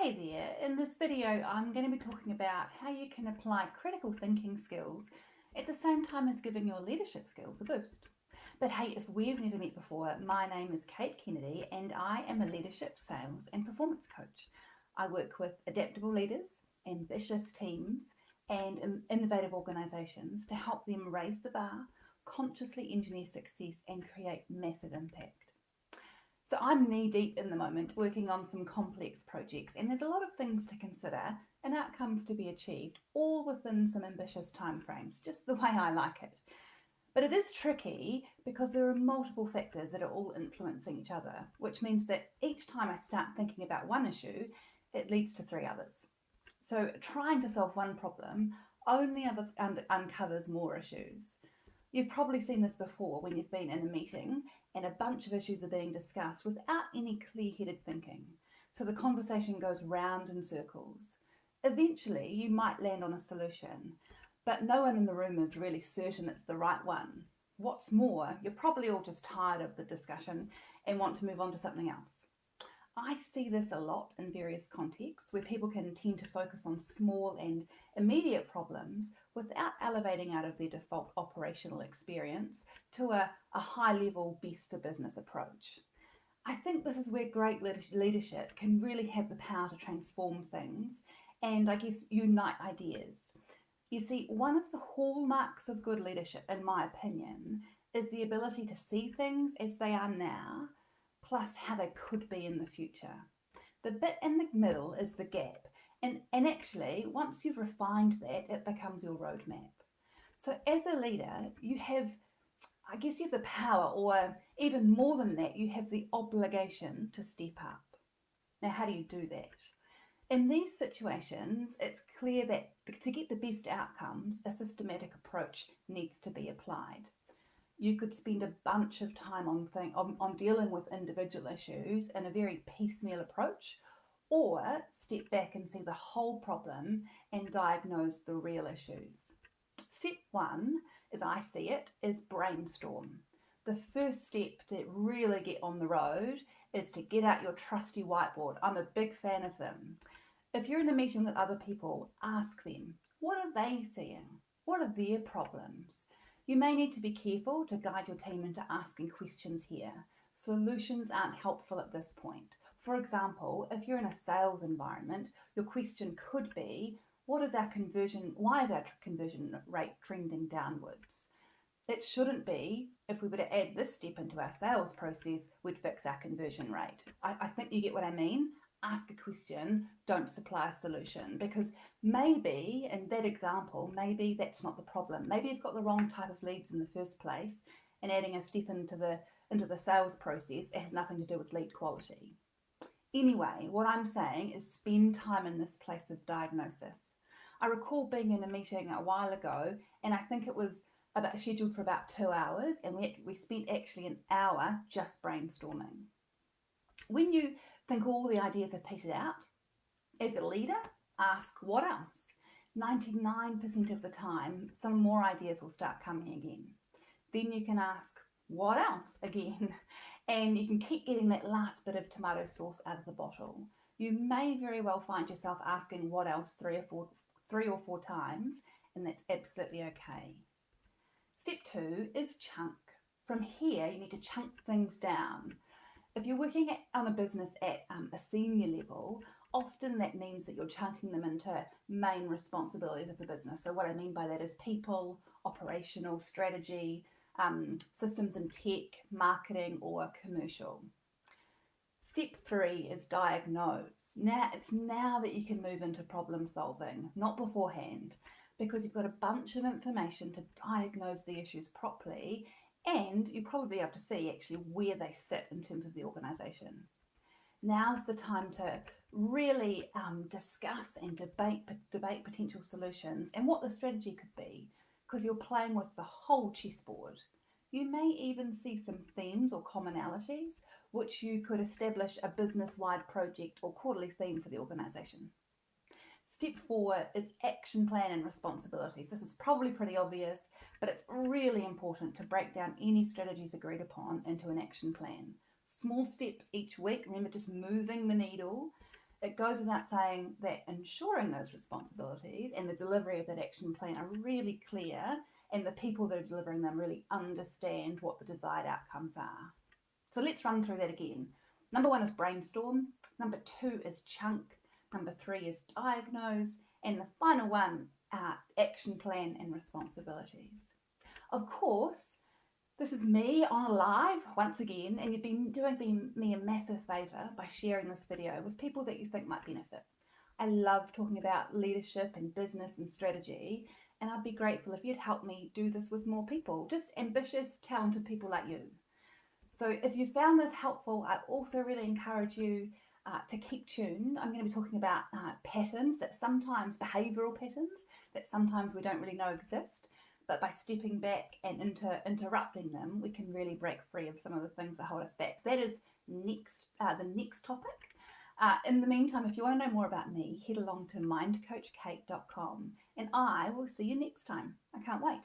Hey there, in this video I'm going to be talking about how you can apply critical thinking skills at the same time as giving your leadership skills a boost. But hey, if we've never met before, my name is Kate Kennedy and I am a leadership, sales and performance coach. I work with adaptable leaders, ambitious teams and innovative organisations to help them raise the bar, consciously engineer success and create massive impact. So I'm knee deep in the moment working on some complex projects, and there's a lot of things to consider and outcomes to be achieved, all within some ambitious timeframes, just the way I like it. But it is tricky because there are multiple factors that are all influencing each other, which means that each time I start thinking about one issue, it leads to three others. So trying to solve one problem only uncovers more issues. You've probably seen this before when you've been in a meeting and a bunch of issues are being discussed without any clear-headed thinking. So the conversation goes round in circles. Eventually, you might land on a solution, but no one in the room is really certain it's the right one. What's more, you're probably all just tired of the discussion and want to move on to something else. I see this a lot in various contexts where people can tend to focus on small and immediate problems without elevating out of their default operational experience to a high level best for business approach. I think this is where great leadership can really have the power to transform things and I guess unite ideas. You see, one of the hallmarks of good leadership, in my opinion, is the ability to see things as they are now plus how they could be in the future. The bit in the middle is the gap. And actually, once you've refined that, it becomes your roadmap. So as a leader, I guess you have the power, or even more than that, you have the obligation to step up. Now, how do you do that? In these situations, it's clear that to get the best outcomes, a systematic approach needs to be applied. You could spend a bunch of time on dealing with individual issues in a very piecemeal approach, or step back and see the whole problem and diagnose the real issues. Step one, as I see it, is brainstorm. The first step to really get on the road is to get out your trusty whiteboard. I'm a big fan of them. If you're in a meeting with other people, ask them, what are they seeing? What are their problems? You may need to be careful to guide your team into asking questions here. Solutions aren't helpful at this point. For example, if you're in a sales environment, your question could be, why is our conversion rate trending downwards? It shouldn't be, if we were to add this step into our sales process, we'd fix our conversion rate. I think you get what I mean. Ask a question, don't supply a solution, because maybe in that example, maybe that's not the problem. Maybe you've got the wrong type of leads in the first place, and adding a step into the sales process, it has nothing to do with lead quality. Anyway, what I'm saying is spend time in this place of diagnosis. I recall being in a meeting a while ago, and I think it was scheduled for about 2 hours, and we spent actually an hour just brainstorming. When you think all the ideas have petered out, as a leader, ask what else? 99% of the time, some more ideas will start coming again. Then you can ask what else again, and you can keep getting that last bit of tomato sauce out of the bottle. You may very well find yourself asking what else three or four times, and that's absolutely okay. Step two is chunk. From here, you need to chunk things down. If you're working on a business at a senior level, often that means that you're chunking them into main responsibilities of the business. So what I mean by that is people, operational, strategy, systems and tech, marketing, or commercial. Step three is diagnose. Now it's now that you can move into problem solving, not beforehand, because you've got a bunch of information to diagnose the issues properly, and you probably be able to see actually where they sit in terms of the organisation. Now's the time to really discuss and debate potential solutions and what the strategy could be, because you're playing with the whole chessboard. You may even see some themes or commonalities which you could establish a business-wide project or quarterly theme for the organisation. Step four is action plan and responsibilities. This is probably pretty obvious, but it's really important to break down any strategies agreed upon into an action plan. Small steps each week, remember, just moving the needle. It goes without saying that ensuring those responsibilities and the delivery of that action plan are really clear and the people that are delivering them really understand what the desired outcomes are. So let's run through that again. Number 1 is brainstorm. Number 2 is chunk. Number 3 is diagnose. And the final one, action plan and responsibilities. Of course, this is me on a live once again, and you've been doing me a massive favour by sharing this video with people that you think might benefit. I love talking about leadership and business and strategy, and I'd be grateful if you'd help me do this with more people, just ambitious, talented people like you. So if you found this helpful, I also really encourage you to keep tuned. I'm going to be talking about patterns that sometimes, behavioural patterns, that sometimes we don't really know exist. But by stepping back and interrupting them, we can really break free of some of the things that hold us back. That is the next topic. In the meantime, if you want to know more about me, head along to mindcoachkate.com and I will see you next time. I can't wait.